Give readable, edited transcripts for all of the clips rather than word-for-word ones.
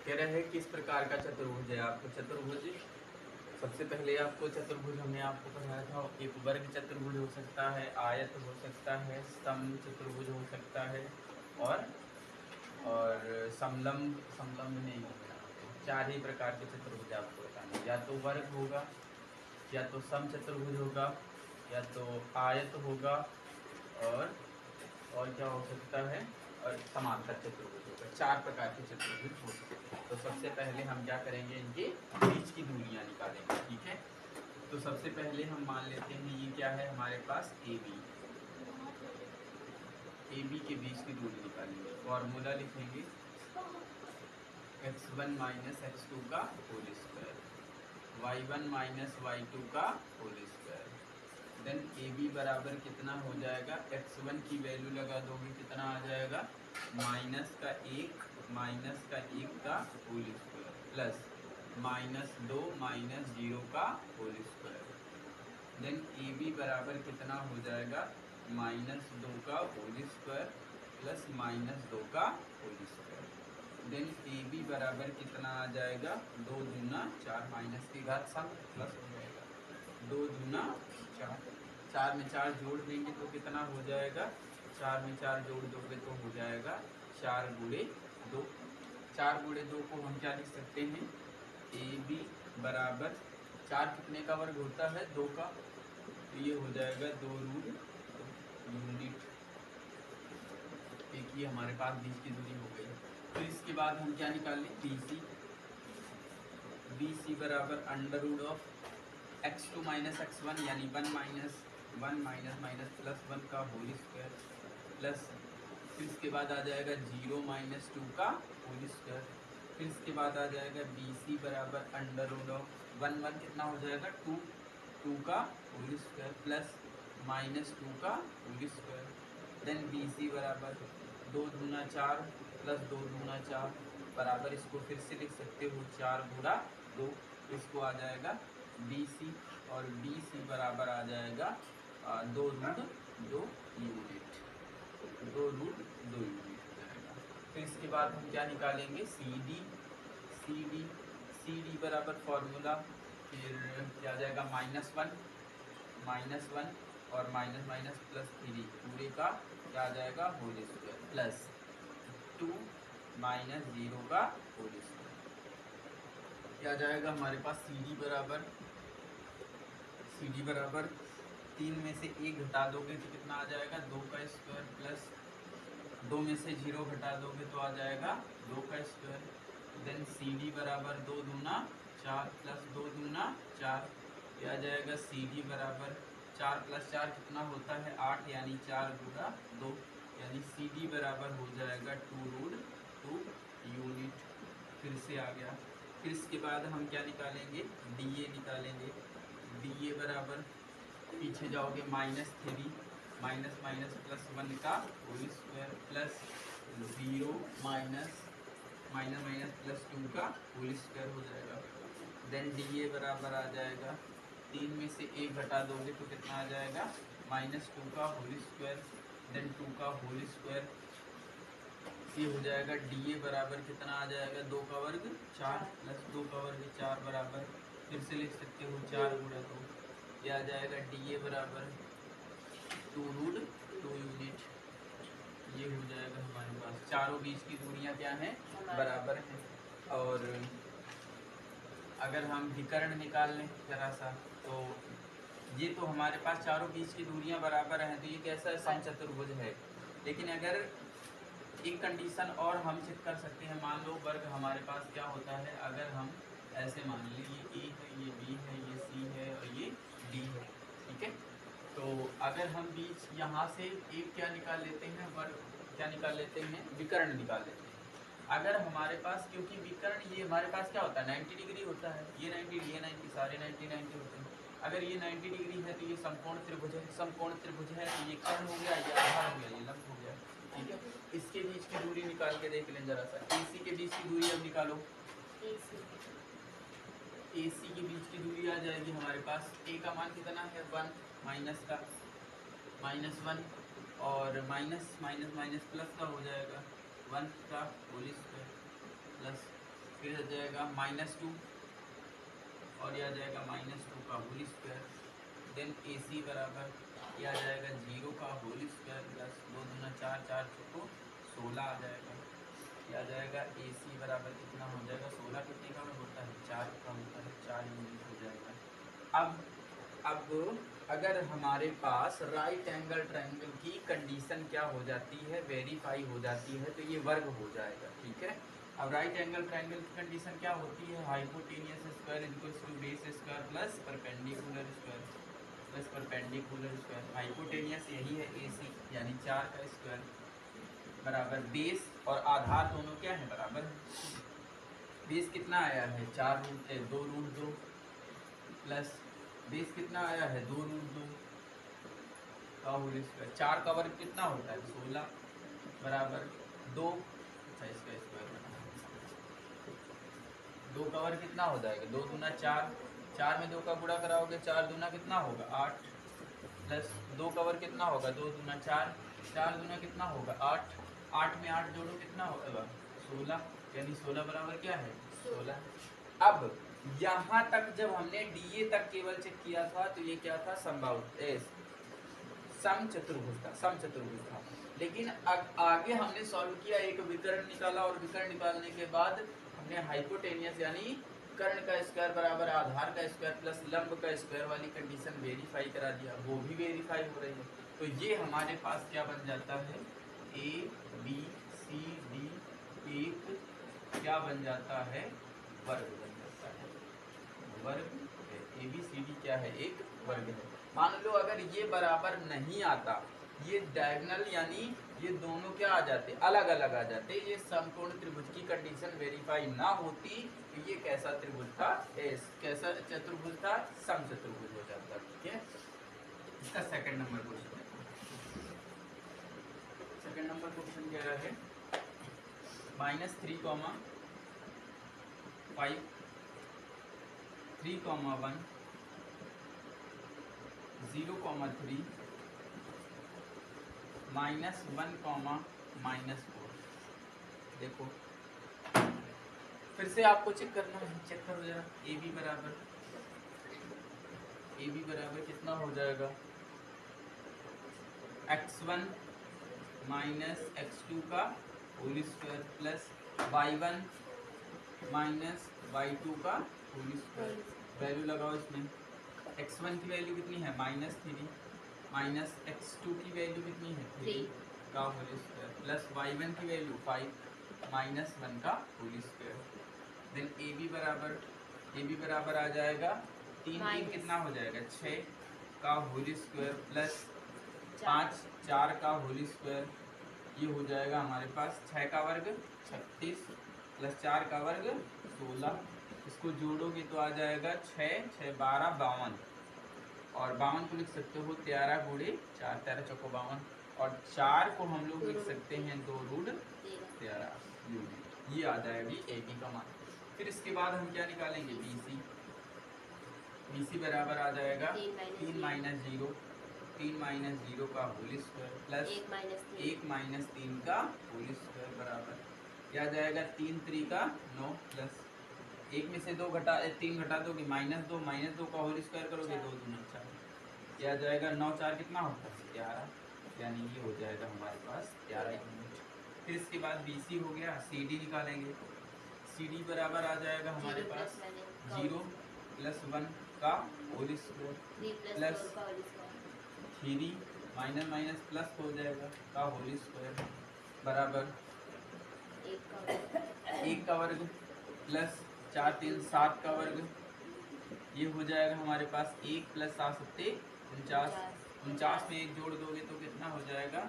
कह रहे हैं किस प्रकार का चतुर्भुज है। आपको चतुर्भुज सबसे पहले आपको चतुर्भुज हमने आपको पढ़ाया था। एक वर्ग चतुर्भुज हो सकता है, आयत हो सकता है, सम चतुर्भुज हो सकता है और समलंब समलंब नहीं होगा। चार ही प्रकार के चतुर्भुज आपको बताना, या तो वर्ग होगा, या तो सम चतुर्भुज होगा, या तो आयत होगा और क्या हो सकता है, और समांतर चतुर्भुज होगा। चार प्रकार के चतुर्भुज हो सकते हैं। तो सबसे पहले हम क्या करेंगे, इनके बीच की दूरियां निकालेंगे। ठीक है, तो सबसे पहले हम मान लेते हैं ये क्या है हमारे पास ए बी के बीच की दूरी निकालेंगे। फॉर्मूला लिखेंगे x1 माइनस x2 का whole square, y1 minus y2 का whole square. Then A B बराबर कितना हो जाएगा, x1 की वैल्यू लगा दोगे कितना आ जाएगा, माइनस का एक का होल स्क्वायर प्लस -2 -0 का whole square. Then A B बराबर कितना हो जाएगा, -2 का होल स्क्वायर प्लस -2 का whole square. Then A B बराबर कितना आ जाएगा, 2 दूना 4 माइनस की घात सम प्लस हो जाएगा 2 दूना 4, 4 में 4 जोड़ देंगे तो कितना हो जाएगा, 4 में 4 जोड़ दोगे तो हो जाएगा 4 गुणे 2। 4 गुणे 2 को हम क्या लिख सकते हैं, ए बी बराबर 4 कितने का वर्ग होता है, 2 का, तो ये हो जाएगा 2√2 यूनिट। एक ही हमारे पास बीच की दूरी हो गई। तो इसके बाद हम क्या निकालें, BC बराबर √(x2 माइनस x1) यानी 1 माइनस माइनस प्लस 1 का होल स्क्वायर प्लस, फिर इसके बाद आ जाएगा 0 माइनस 2 का होल स्क्वायर। फिर इसके बाद आ जाएगा BC बराबर √(1 कितना हो जाएगा 2 का होल स्क्वायर प्लस -2 का होल स्क्वायर। देन BC बराबर 2 दूना 4 प्लस 2 दूना 4 बराबर, इसको फिर से लिख सकते हो 4 गुणा 2, इसको आ जाएगा BC और BC बराबर आ जाएगा 2√2 यूनिट, 2√2 यूनिट हो जाएगा। फिर इसके बाद हम क्या निकालेंगे, CD बराबर फॉर्मूला फिर क्या आ जाएगा, -1 और माइनस प्लस 3 पूरे का क्या आ जाएगा होल स्क्वायर प्लस 2 -0 का होल स्क्वायर। क्या आ जाएगा हमारे पास CD बराबर 3 में से 1 घटा दोगे तो कितना आ जाएगा, 2 का स्क्वायर प्लस 2 में से 0 घटा दोगे तो आ जाएगा 2 का स्क्वायर। देन CD बराबर 2 दूना 4 प्लस 2 दूना 4, यह आ जाएगा CD बराबर 4 प्लस 4 कितना होता है 8, यानी 4 गुणा 2, यानी CD बराबर हो जाएगा 2√2 यूनिट। फिर से आ गया। फिर इसके बाद हम क्या निकालेंगे, DA निकालेंगे। DA बराबर पीछे जाओगे -3 माइनस प्लस 1 का whole square plus 0 minus plus 2 का होल स्क्वायर हो जाएगा। देन DA बराबर आ जाएगा 3 में से 1 घटा दोगे तो कितना आ जाएगा, -2 का होल स्क्वायर देन 2 का होल स्क्वायर। ये हो जाएगा DA बराबर कितना आ जाएगा, 2 का वर्ग 4 प्लस 2 का वर्ग 4 बराबर, फिर से लिख सकते हो 4 गुणा 2, ये आ जाएगा DA बराबर 2√2 यूनिट। ये हो जाएगा हमारे पास, चारों बीच की दूरियां क्या हैं, बराबर हैं। और अगर हम विकर्ण निकाल लें जरा सा, तो ये तो हमारे पास चारों बीच की दूरियां बराबर हैं, तो ये कैसा है, समचतुर्भुज है। लेकिन अगर एक कंडीशन और हम चेक कर सकते हैं, मान लो वर्ग हमारे पास क्या होता है, अगर हम ऐसे मान लें ये A है, ये B है, ये C है और ये D है, ठीक है। तो अगर हम बीच यहाँ से एक क्या निकाल लेते हैं, वर्ग क्या निकाल लेते हैं, विकर्ण निकाल लेते हैं। अगर हमारे पास, क्योंकि विकर्ण ये हमारे पास क्या होता है 90 डिग्री होता है, ये 90, ये 90, सारे 90 होते हैं। अगर ये 90 डिग्री है तो ये समकोण त्रिभुज है, समकोण त्रिभुज है तो ये कर्ण हो गया, ये आधार हो गया, ये लंब हो गया, ठीक है। इसके बीच की दूरी निकाल के देख लें जरा सा, AC के बीच की दूरी अब निकालो। AC के बीच की दूरी आ जाएगी हमारे पास, A का मान कितना है 1, माइनस का -1 और माइनस प्लस का हो जाएगा 1 का होल स्क्वायर प्लस, फिर आ जाएगा -2 और यह आ जाएगा -2 का होल स्क्वायर। देन AC बराबर यह आ जाएगा 0 का होल स्क्वायर प्लस 2 दूना 4, 4 चौको 16 आ जाएगा। यह आ जाएगा AC बराबर कितना हो जाएगा, 16 कितने का होता है, 4 का होता है, 4 यूनिट हो जाएगा। अब अगर हमारे पास राइट एंगल ट्रायंगल की कंडीशन क्या हो जाती है, वेरीफाई हो जाती है, तो ये वर्ग हो जाएगा। ठीक है, अब राइट एंगल ट्रायंगल की कंडीशन क्या होती है, hypotenuse square equals to base square plus perpendicular square plus perpendicular square. Hypotenuse यही है AC यानी 4 का स्क्वायर बराबर बेस और आधार दोनों क्या है, बराबर। बेस कितना आया है 2√2 प्लस बेस कितना आया है 2√2 का होल स्क्वायर। 4 का वर्ग कितना होता है 16 बराबर 2। अच्छा इसका स्क्वायर बना 2 का वर्ग कितना हो जाएगा 2 दूना 4, 4 में 2 का गुणा कराओगे 4 दूना कितना होगा 8 प्लस 2 का वर्ग कितना होगा 2 दूना 4, 4 दूना कितना होगा 8, 8 में 8 जोड़ो कितना होगा 16 यानी 16 बराबर क्या है 16। अब यहाँ तक जब हमने DA तक केवल चेक किया था तो ये क्या था समबाहु समचतुर्भुज था। लेकिन आगे हमने सॉल्व किया, एक विकर्ण निकाला और विकर्ण निकालने के बाद हमने हाइपोटेनियस यानी कर्ण का स्क्वायर बराबर आधार का स्क्वायर प्लस लंब का स्क्वायर वाली कंडीशन वेरीफाई करा दिया, वो भी वेरीफाई हो रही है। तो ये हमारे पास क्या बन जाता है ABCD एक क्या बन जाता है वर्ग बन जाता है, वर्ग है। ABCD क्या है एक वर्ग है। मान लो अगर ये बराबर नहीं आता, ये डायगोनल यानी ये दोनों क्या आ जाते अलग अलग आ जाते, ये समकोण त्रिभुज की कंडीशन वेरीफाई ना होती तो ये कैसा त्रिभुज था, कैसा चतुर्भुज था, समचतुर्भुज हो जाता। ठीक है, इसका सेकंड नंबर क्वेश्चन है। सेकंड नंबर क्वेश्चन क्या है, -3, 5, 3, 1, -0, 3, -1, -4। देखो फिर से आपको चेक करना है, चेक करो जरा। AB बराबर कितना हो जाएगा x1 माइनस x2 का whole square plus y1 minus y2 का होल स्क्वायर। वैल्यू लगाओ इसमें, x1 की वैल्यू कितनी है -3 माइनस x2 की वैल्यू कितनी है 3 का होल स्क्वायर प्लस y1 की वैल्यू 5 माइनस 1 का होल स्क्वायर। देन AB बराबर आ जाएगा 3 3 कितना हो जाएगा 6 का होल स्क्वायर प्लस 5 4 का होल स्क्वायर, ये हो जाएगा हमारे पास 6 का वर्ग 36 प्लस 4 का वर्ग 16। इसको जोड़ोगे तो आ जाएगा 6 6 12 52 और 52 को लिख सकते हो 13 गुणे 4, 13 चौको 52 और 4 को हम लोग लिख सकते हैं 2√13 यूनिट। ये आ जाएगी AB का मान। फिर इसके बाद हम क्या निकालेंगे BC बराबर आ जाएगा 3 माइनस 0 का होल स्क्वायर प्लस 1 माइनस 3 का होल स्क्वायर बराबर क्या आ जाएगा 3 3 का 9 प्लस 1 में से 3 घटा दोगे -2 का होल स्क्वायर करोगे 2 दूना 4, क्या आ जाएगा 9 4 कितना होता है 11, यानी ये हो जाएगा हमारे पास 11 यूनिट। फिर इसके बाद BC हो गया, CD निकालेंगे। CD बराबर आ जाएगा हमारे पास 0 प्लस 1 का whole square plus 3 minus minus plus हो जाएगा का होल स्क्वायर बराबर 1 का वर्ग प्लस 4 3 7 का वर्ग, ये हो जाएगा हमारे पास 1 प्लस 7 7 49, 49 में 1 जोड़ दोगे तो कितना हो जाएगा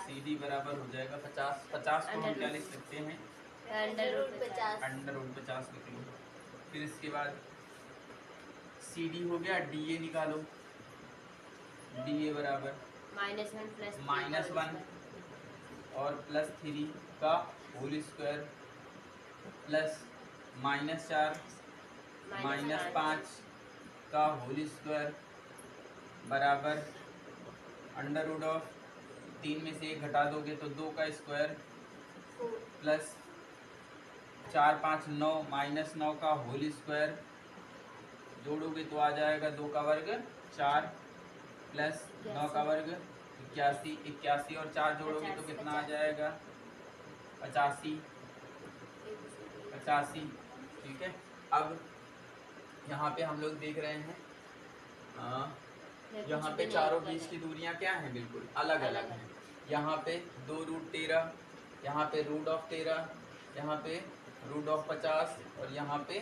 CD बराबर हो जाएगा 50। 50 को हम क्या लिख सकते हैं √50 लिख लो। फिर इसके बाद CD हो गया, DA निकालो। DA बराबर -1 और प्लस 3 का होल स्क्वायर प्लस -4 -5 का होल स्क्वायर बराबर √3 में से 1 घटा दोगे तो 2 का स्क्वायर प्लस 4 5 9 -9 का होल स्क्वायर जोड़ोगे तो आ जाएगा 2 का वर्ग 4 प्लस 9 का वर्ग 81, 81 और 4 जोड़ोगे तो कितना आ जाएगा 85, 85। ठीक है, अब यहाँ पे हम लोग देख रहे हैं यहाँ पे चारों बीच की दूरियां क्या हैं, बिल्कुल अलग अलग हैं। यहाँ पे 2√13, यहाँ पे √13, यहाँ पे √50 और यहाँ पे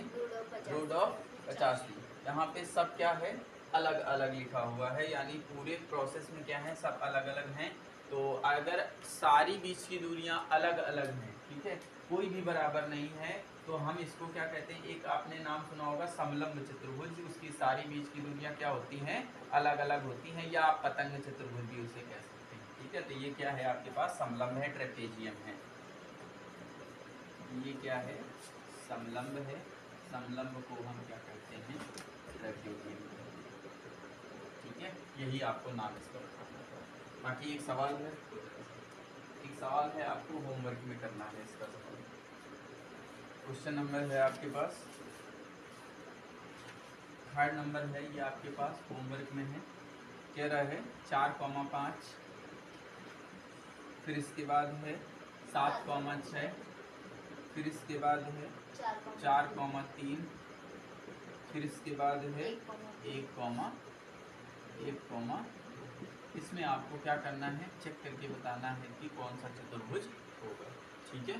√85। यहाँ पे सब क्या है, अलग अलग लिखा हुआ है, यानी पूरे प्रोसेस में क्या है, सब अलग अलग हैं। तो अगर सारी बीच की दूरियां अलग अलग हैं, ठीक है, कोई भी बराबर नहीं है, तो हम इसको क्या कहते हैं, एक आपने नाम सुना होगा समलंब चतुर्भुज, उसकी सारी बीच की दूरियां क्या होती हैं, अलग अलग होती हैं, या आप पतंग चतुर्भुज भी उसे कह सकते हैं। ठीक है, तो ये क्या है आपके पास, समलंब है, ट्रेपेजियम है। ये क्या है, समलंब है, समलंब को हम क्या कहते हैं, ट्रेपेजियम। ठीक है, यही आपको नाम इसका बताना है। बाकी एक सवाल है आपको होमवर्क में करना है इसका सवाल। क्वेश्चन नंबर है आपके पास 3rd नंबर है, ये आपके पास होमवर्क में है। कह रहा है 4,5, फिर इसके बाद है 7,6, फिर इसके बाद है 4,3, फिर इसके बाद है 1,1, इसमें आपको क्या करना है, चेक करके बताना है कि कौन सा चतुर्भुज होगा। ठीक है।